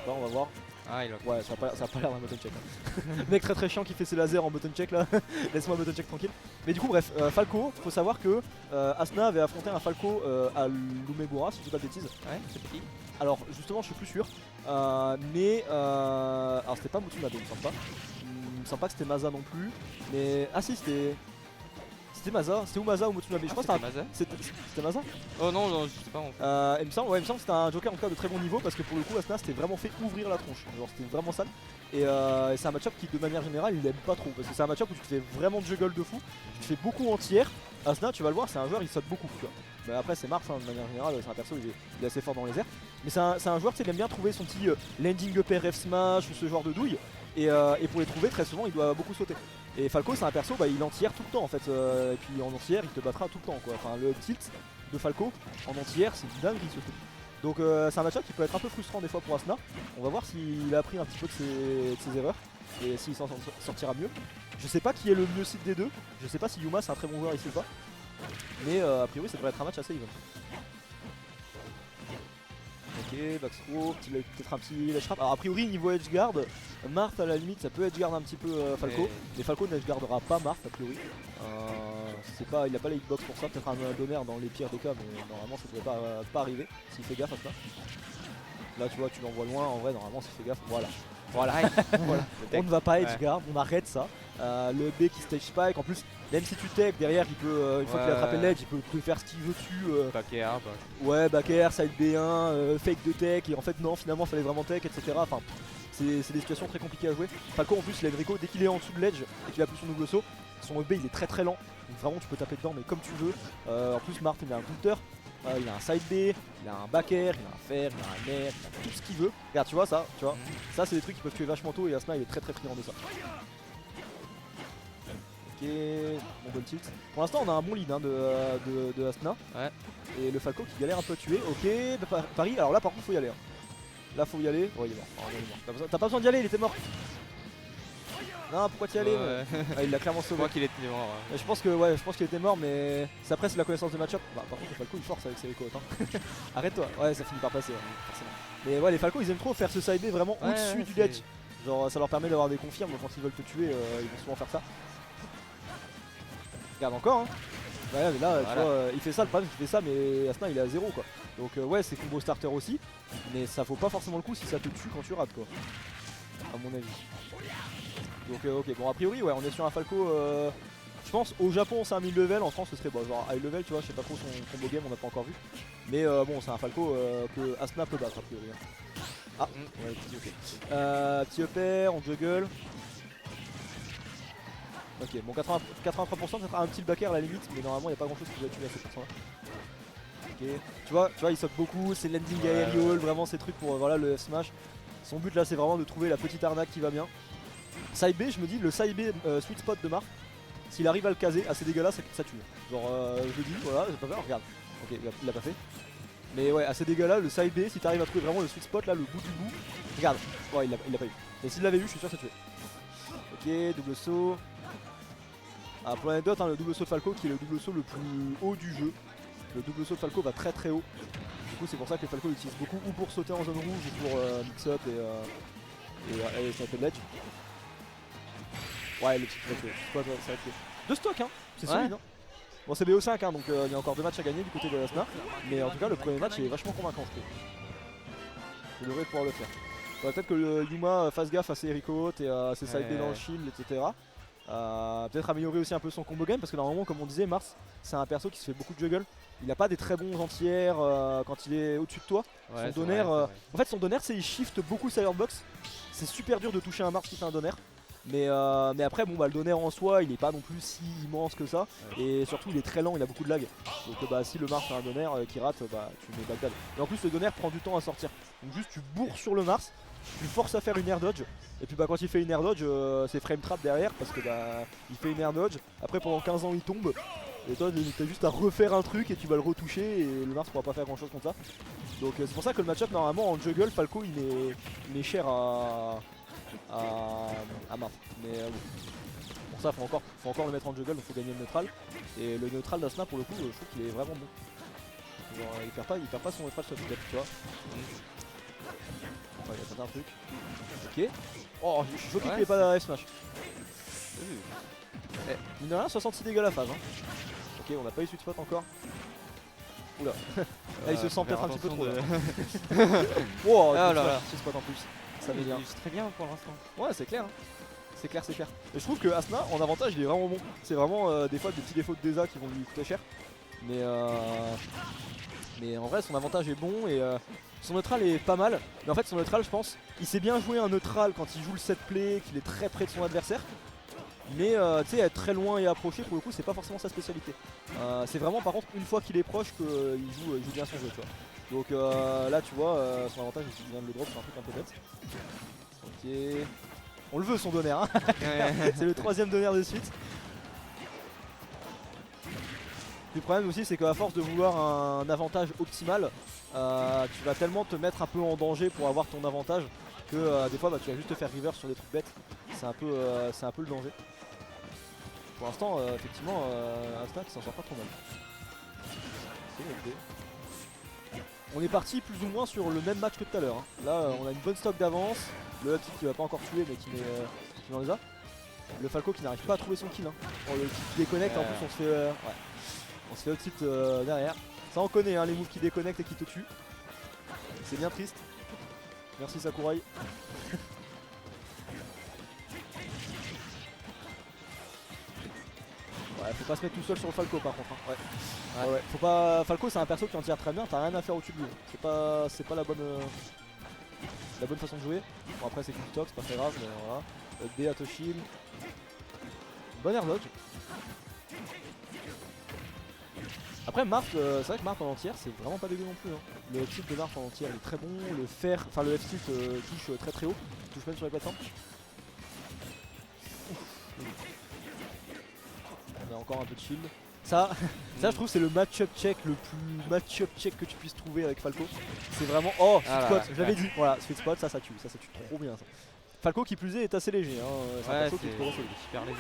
pas, on va voir. Ah, il a. Ouais, ça a pas l'air d'un button check. Le mec très chiant qui fait ses lasers en button check là. Laisse-moi button check tranquille. Mais du coup, bref, Falco, faut savoir que Asuna avait affronté un Falco à Lumebura, si je dis pas de bêtises. Ouais, c'est qui? Alors, justement, je suis plus sûr. Alors, c'était pas Mutsunabe, il me semble pas. Il me semble pas que c'était Maza non plus. Mais. Ah, si, c'était. C'était Maza. C'était ou Maza ou Mutsunabe. Je crois que c'était Maza. Oh non, non, je sais pas en fait. Il me semble que c'était un Joker en tout cas de très bon niveau parce que pour le coup Asuna s'était vraiment fait ouvrir la tronche, genre c'était vraiment sale et c'est un match-up qui de manière générale il aime pas trop parce que c'est un match-up où tu te fais vraiment juggle de fou, tu te fais beaucoup anti-air. Asuna tu vas le voir c'est un joueur il saute beaucoup tu vois. Mais après c'est Mars hein, de manière générale c'est un perso il est assez fort dans les airs mais c'est un joueur qui aime bien trouver son petit landing up F smash ou ce genre de douille et pour les trouver très souvent il doit beaucoup sauter. Et Falco c'est un perso bah, il anti-air tout le temps en fait et puis en anti-air il te battra tout le temps quoi. Enfin le tilt de Falco en anti-air c'est du dinguerie surtout. Donc c'est un match-up qui peut être un peu frustrant des fois pour Asuna. On va voir s'il a appris un petit peu de ses erreurs et s'il s'en sortira mieux. Je sais pas qui est le mieux site des deux, je sais pas si Yuma c'est un très bon joueur ici ou pas. Mais a priori ça devrait être un match assez even. Ok, backthrow, peut-être un petit ledge trap. Alors a priori niveau edgeguard, Marth à la limite ça peut edgeguard un petit peu Falco. Mais Falco n'edgegardera pas Marth a priori. Il a pas la hitbox pour ça, peut-être un donner dans les pires des cas, mais normalement ça devrait pas arriver s'il fait gaffe à ça. Là tu vois tu l'envoies loin, en vrai normalement s'il fait gaffe, voilà. Voilà. On ne va pas edgeguard, on arrête ça. Le B qui stage spike, en plus même si tu tech derrière il peut, une fois qu'il a attrapé l'edge il peut faire ce qu'il veut dessus. Back air, ouais back air, side B1, fake de tech et en fait non finalement fallait vraiment tech etc. Enfin c'est des situations très compliquées à jouer. Falco en plus l'Enrico dès qu'il est en dessous de l'edge et qu'il a plus son double saut, son EB il est très très lent. Donc vraiment tu peux taper dedans mais comme tu veux. En plus Marth il a un counter, il a un side B, il a un back air, il a un fer, il a un air, il a tout ce qu'il veut. Regarde tu vois ça, ça c'est des trucs qui peuvent tuer vachement tôt et Asuna il est très très friand de ça. Ok, bon bon tilt. Pour l'instant on a un bon lead hein, de Asuna. Ouais. Et le Falco qui galère un peu à tuer. Ok, Paris, alors là par contre faut y aller. Hein. Là faut y aller. Oh il est mort. Oh, il est mort. T'as pas besoin d'y aller, il était mort. Non pourquoi t'y aller Il l'a clairement sauvé. Je crois qu'il était mort. Je pense qu'il était mort mais après c'est la connaissance de match-up. Bah par contre le Falco il force avec ses récoltes hein. Arrête-toi, ouais ça finit par passer forcément. Mais ouais les Falcos ils aiment trop faire ce side B vraiment au-dessus du ledge. Genre ça leur permet d'avoir des confirmes quand ils veulent te tuer, ils vont souvent faire ça. Regarde encore hein. Ouais mais là tu vois, il fait ça, le problème c'est qu'il fait ça mais Asuna il est à 0 quoi. Donc ouais c'est combo starter aussi. Mais ça vaut pas forcément le coup si ça te tue quand tu rates quoi. À mon avis. Donc ok bon a priori ouais on est sur un Falco je pense au Japon c'est un mid-level, en France ce serait bon, genre high level tu vois, je sais pas trop son combo game on n'a pas encore vu. Mais bon c'est un Falco que Asuna peut battre a priori. Ah ouais petit ok. Petit upper, on juggle. Ok bon 83% peut-être un petit backer à la limite mais normalement il n'y a pas grand chose qui va tuer à cette personne là. Ok tu vois il saute beaucoup, c'est landing aerial, vraiment ces trucs pour voilà le F smash. Son but là c'est vraiment de trouver la petite arnaque qui va bien. Side B je me dis le side B sweet spot de Marth, s'il arrive à le caser à ces dégâts là ça tue. Genre je le dis voilà j'ai pas peur, regarde. Ok il l'a pas fait. Mais ouais à ces dégâts là le side B si t'arrives à trouver vraiment le sweet spot là le bout du bout, regarde. Ouais il l'a pas eu. Et s'il l'avait eu je suis sûr que ça tuait. Ok double saut. Ah, pour l'anecdote hein, le double saut de Falco qui est le double saut le plus haut du jeu. Le double saut de Falco va très très haut. Du coup c'est pour ça que les Falco l'utilisent beaucoup ou pour sauter en zone rouge ou pour mix up et sniper ledge. Ouais le petit ça va être de stock hein, c'est solide hein. Bon c'est BO5 hein, donc il y a encore 2 matchs à gagner du côté de Asuna. Mais en tout cas le premier match est vachement convaincant je trouve. Je devrais pouvoir le faire. Faudrait peut-être que le Yuma fasse gaffe à ses Rico et à ses side B dans le shield etc. Peut-être améliorer aussi un peu son combo game parce que normalement comme on disait Mars c'est un perso qui se fait beaucoup de juggle. Il a pas des très bons anti-air quand il est au-dessus de toi. Son donner, en fait son donner c'est il shift beaucoup sa box. C'est super dur de toucher un Mars qui fait un donner. Mais après bon bah le donner en soi il est pas non plus si immense que ça. Et surtout il est très lent, il a beaucoup de lag. Donc bah si le Mars fait un donner qui rate bah tu mets Bagdad. Et en plus le donner prend du temps à sortir. Donc juste tu bourres sur le Mars, tu le forces à faire une air dodge. Et puis bah quand il fait une air dodge c'est frame trap derrière parce que bah il fait une air dodge. Après pendant 15 ans il tombe. Et toi t'as juste à refaire un truc et tu vas le retoucher et le Mars pourra pas faire grand chose contre ça. Donc c'est pour ça que le match-up normalement en juggle Falco il est cher à Marth. Mais pour ça faut encore le mettre en juggle, donc faut gagner le neutral. Et le neutral d'Asuna pour le coup je trouve qu'il est vraiment bon. Genre, il perd pas son neutral sur tu vois. il a tenté un truc. Ok. Oh, je suis choqué Ouais, qu'il ait pas F smash. Eh, Mine de rien, 66 dégâts à la phase. Hein. Ok, on n'a pas eu sweet spot encore. Oula. Là, il se sent peut-être un petit peu trop. Là. Wow, Oh là là là. sweet spot en plus. Ça met bien. C'est très bien pour l'instant. Ouais, c'est clair. Hein. C'est clair, c'est clair. Et je trouve que Asna, en avantage, il est vraiment bon. C'est vraiment des fois des petits défauts de Deza qui vont lui coûter cher. Mais en vrai, son avantage est bon et son neutral est pas mal. Mais en fait, son neutral, je pense, il sait bien jouer un neutral quand il joue le set play, qu'il est très près de son adversaire. Mais tu sais, être très loin et approcher, pour le coup, c'est pas forcément sa spécialité. C'est vraiment, par contre, une fois qu'il est proche, qu'il joue bien son jeu, tu vois. Donc là, tu vois, son avantage, il vient de le drop, c'est un truc un peu bête. Ok. On le veut, son donner, hein. C'est le 3ème donner de suite. Le problème aussi, c'est qu'à force de vouloir un avantage optimal, tu vas tellement te mettre un peu en danger pour avoir ton avantage que des fois bah, tu vas juste te faire reverse sur des trucs bêtes. C'est un peu le danger. Pour l'instant, effectivement, Asna qui s'en sort pas trop mal. C'est noté. On est parti plus ou moins sur le même match que tout à l'heure. Hein. Là, on a une bonne stock d'avance. Le Haptic qui va pas encore tuer, mais qui en les a. Le Falco qui n'arrive pas à trouver son kill. Hein. Oh, le kill qui déconnecte, en plus on se fait. Ouais. On se fait uptilt derrière. Ça on connaît hein, les moves qui déconnectent et qui te tuent. C'est bien triste. Merci Sakurai. Ouais, faut pas se mettre tout seul sur le Falco par contre. Hein. Ouais. Ouais. Faut pas. Falco c'est un perso qui en tire très bien, t'as rien à faire au-dessus de lui. C'est pas la bonne façon de jouer. Bon après c'est qu'une stock, c'est pas très grave, mais voilà. B à Toshin. Bon air dodge. Après Marth, c'est vrai que Marth en entière c'est vraiment pas dégueu non plus. Hein. Le tilt de Marth en entière il est très bon, le fer, enfin le F-tilt touche très très haut, touche même sur les plateformes. On a encore un peu de shield. Ça je trouve c'est le match-up check le plus match-up check que tu puisses trouver avec Falco. C'est vraiment oh sweet spot, je l'avais dit, voilà sweet spot ça tue trop bien ça. Falco qui plus est assez léger, hein. C'est un perso qui est trop solide. Super léger.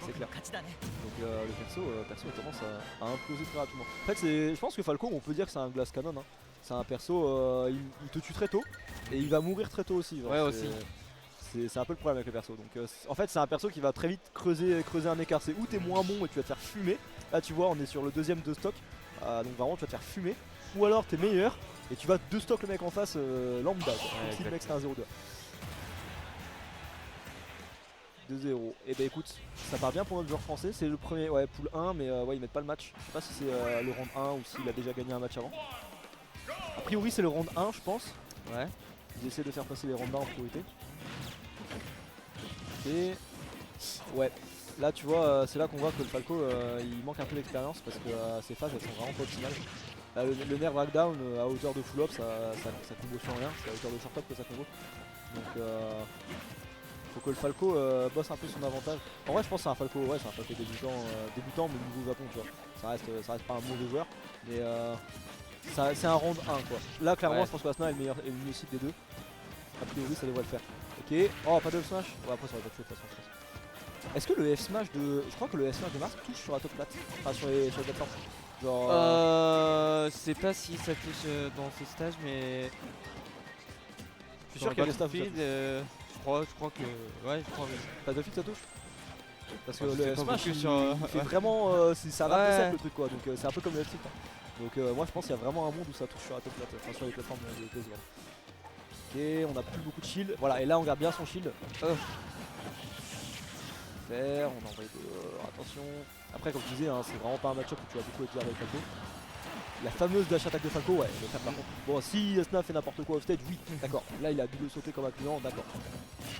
C'est clair. Donc le perso a tendance à imploser très rapidement. En fait je pense que Falco on peut dire que c'est un glass cannon. Hein. C'est un perso, il te tue très tôt et il va mourir très tôt aussi. Genre, ouais aussi. C'est un peu le problème avec le perso. Donc en fait c'est un perso qui va très vite creuser un écart. C'est où t'es moins bon et tu vas te faire fumer. Là tu vois on est sur le 2ème de stock. Donc vraiment tu vas te faire fumer. Ou alors t'es meilleur et tu vas 2 stock le mec en face lambda. Comme si le mec c'était un 0-2. 2-0. Et bah écoute, ça part bien pour notre joueur français. C'est le premier, ouais, pool 1, mais ouais, ils mettent pas le match. Je sais pas si c'est le round 1 ou s'il a déjà gagné un match avant. A priori, c'est le round 1, je pense. Ouais. Ils essaient de faire passer les rounds 1 en priorité. Et ouais, là tu vois, c'est là qu'on voit que le Falco il manque un peu d'expérience parce que ses phases elles sont vraiment pas optimales. Là, le nerf breakdown à hauteur de full up, ça combo sur rien. C'est à hauteur de short up que ça combo. Donc faut que le Falco bosse un peu son avantage. En vrai je pense que c'est un Falco, ouais, c'est un Falco débutant mais niveau Japon tu vois. Ça reste pas un mauvais joueur, mais c'est un round 1 quoi. Là clairement ouais. Je pense que Asna est le mieux site des deux. A priori ça devrait le faire. Ok, oh pas de F smash. Ouais après ça aurait pas tué de toute façon je pense. Est-ce que le F smash de. Je crois que le F smash de Mars touche sur la top plate. Enfin sur les plateformes. Genre. Je sais pas si ça touche dans ces stages mais. Je suis sûr qu'il y a des stages où ça touche. Je crois que. Ouais, je crois. Pas de ça touche. Parce que je sais le pas Smash il beaucoup fait vraiment. Ça va ouais. Le truc quoi. Donc c'est un peu comme le F-tilt. Hein. Donc moi je pense qu'il y a vraiment un monde où ça touche sur la top plate. Enfin sur les plateformes de PS. Ok, on a plus beaucoup de shield. Voilà, et là on garde bien son shield. Faire, on a envoyé de. Attention. Après comme je disais, hein, c'est vraiment pas un match-up où tu vas beaucoup éclairer avec Falco. La fameuse dash attaque de Falco, ouais, le faire par contre. Bon, si Asna fait n'importe quoi offstage, oui, d'accord. Là, il a double sauté comme un client, d'accord.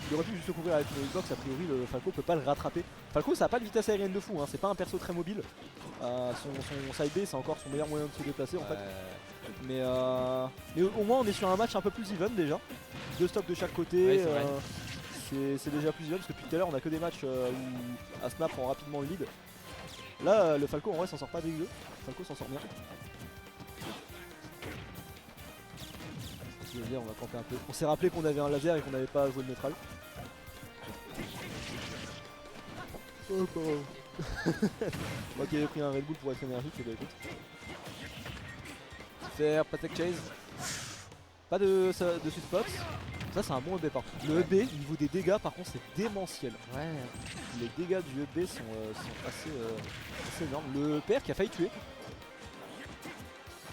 Il aurait pu juste se couvrir avec une hitbox, a priori, le Falco peut pas le rattraper. Falco, ça a pas de vitesse aérienne de fou, hein. C'est pas un perso très mobile. Son side B, c'est encore son meilleur moyen de se déplacer en fait. Mais au moins, on est sur un match un peu plus even déjà. 2 stocks de chaque côté. Ouais, c'est déjà plus even parce que depuis tout à l'heure, on a que des matchs où Asna prend rapidement le lead. Là, le Falco en vrai s'en sort pas dégueu. Falco s'en sort bien. Dire, on va camper un peu. On s'est rappelé qu'on avait un laser et qu'on n'avait pas joué le neutral. Oh, moi qui avais pris un Red Bull pour être énergique, et bah écoute. Faire Patek Chase. Pas de sweet spot. Ça c'est un bon EB par contre. Le EB, niveau des dégâts par contre c'est démentiel. Ouais. Les dégâts du EB sont assez énormes. Le père qui a failli tuer.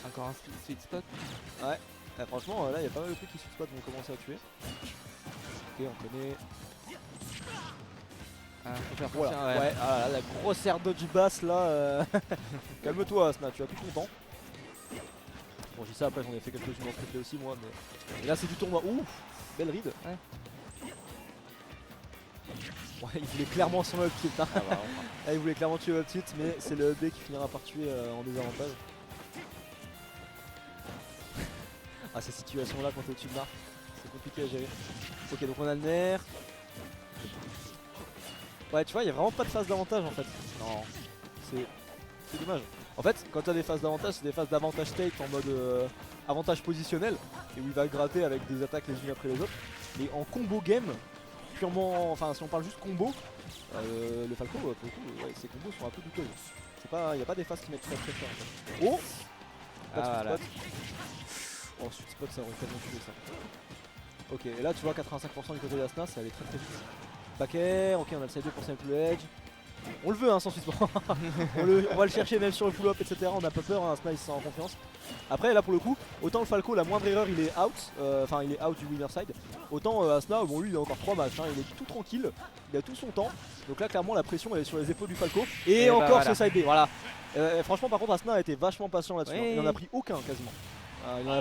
Encore un sweet spot. Ouais. Ah, franchement là il y a pas mal de trucs qui sweet spot vont commencer à tuer. Ok on connaît. Ah, faut faire Voilà. attention, Ouais, ah, là, la grosse air dodge basse là. Calme-toi Asna, tu as tout ton temps. Bon j'ai ça après j'en ai fait quelques-unes en triplé aussi moi mais. Et là c'est du tournoi. Ouf, belle ride. Ouais. Ouais, il voulait clairement son up tilt. Hein. Ah bah, Là, il voulait clairement tuer up tilt, mais c'est le EB qui finira par tuer en désavantage. Ah, ces situations là quand t'es au-dessus de l'arc, c'est compliqué à gérer. Ok, donc on a le nerf. Ouais, tu vois, il n'y a vraiment pas de phase d'avantage en fait. Non, c'est dommage. En fait, quand t'as des phases d'avantage, c'est des phases d'avantage state en mode avantage positionnel, et où il va gratter avec des attaques les unes après les autres. Mais en combo game, purement, enfin si on parle juste combo, le Falco pour le coup, ouais, ses combos sont un peu douteuses. C'est pas, y a pas des phases qui mettent très très cher en fait. Oh, pas de Ah, sweet spot. Oh sweet spot ça aurait tellement tué ça. Ok, et là tu vois 85% du côté d'Asna, ça allait très très vite. Back air, ok on a le side 2 pour simple edge. On le veut hein, sans sweet spot. on va le chercher même sur le pull up etc. On n'a pas peur, hein, Asna il se sent en confiance. Après là pour le coup, autant le Falco la moindre erreur il est out, enfin il est out du winner side. Autant Asna, bon lui il a encore 3 matchs, hein, il est tout tranquille, il a tout son temps. Donc là clairement la pression elle est sur les épaules du Falco. Et bah encore voilà. ce side B, voilà. Franchement par contre Asna a été vachement patient là-dessus, Oui. hein. Il en a pris aucun quasiment. Il en a